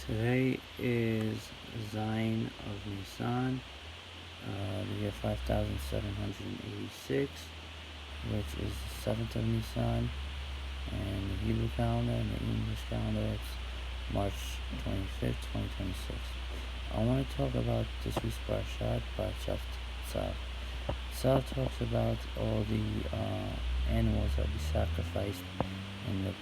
Today is Zion of ניסן, the year 5786, which is the 7th of ניסן, and the Hebrew calendar and the English calendar, it's March 25th, 2026. I want to talk about this week's parasha, parasha tzav. Tzav talks about all the animals that we sacrificed in the.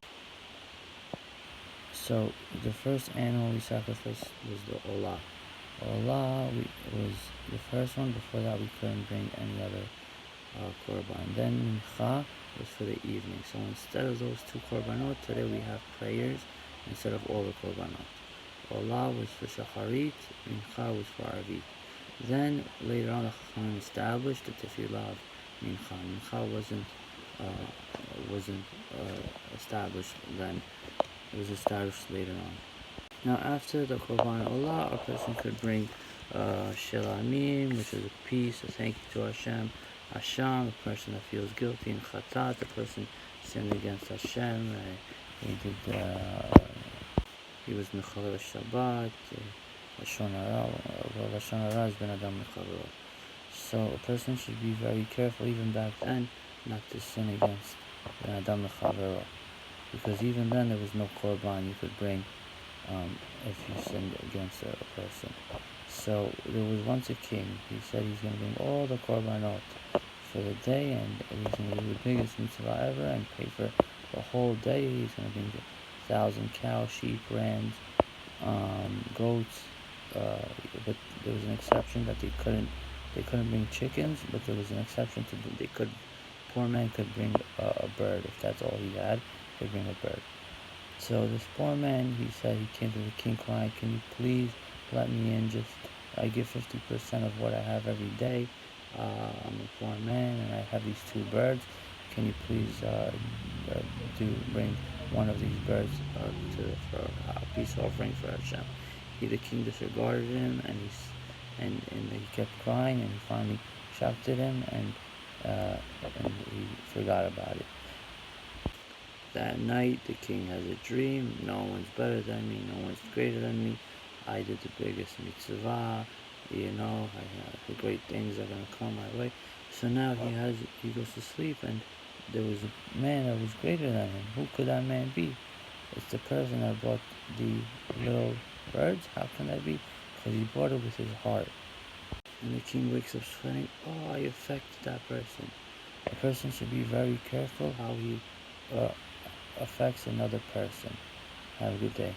So the first animal we sacrificed was the olah. Olah was the first one. Before that, we couldn't bring any other korban. Then mincha was for the evening. So instead of those two korbanot, today we have prayers instead of all the korbanot. Olah was for shacharit, mincha was for arvit. Then later on, the Chachamim established the tefillah of mincha. Mincha wasn't established then. It was established later on. Now, after the korban olah, a person could bring shilamim, which is a peace, a thank you to Hashem. Asham, the person that feels guilty, and chatat, the person sinned against Hashem. He was mechalel Shabbat. Lashon hara is ben adam mechalel. So a person should be very careful, even back then, not to sin against ben adam mechalel. Because even then there was no korban you could bring if you sinned against a person. So there was once a king. He said he's going to bring all the korbanot for the day, and he's going to do the biggest mitzvah ever and pay for the whole day. He's going to bring 1,000 cows, sheep, rams, goats. But there was an exception that they couldn't bring chickens. But there was an exception to poor man could bring a bird if that's all he had. Could bring a bird. So this poor man, he said, he came to the king crying, "Can you please let me in? I give 50% of what I have every day. I'm a poor man and I have these two birds. Can you please bring one of these birds for a peace offering for Hashem?" The king disregarded him, and he kept crying, and he finally shouted at him, and he forgot about it. That night, the king has a dream. No one's better than me. No one's greater than me. I did the biggest mitzvah. The great things are going to come my way. So now he goes to sleep, and there was a man that was greater than him. Who could that man be? It's the person that bought the little birds. How can that be? Because he bought it with his heart. And the king wakes up sweating. Oh, I affected that person. A person should be very careful how he affects another person. Have a good day.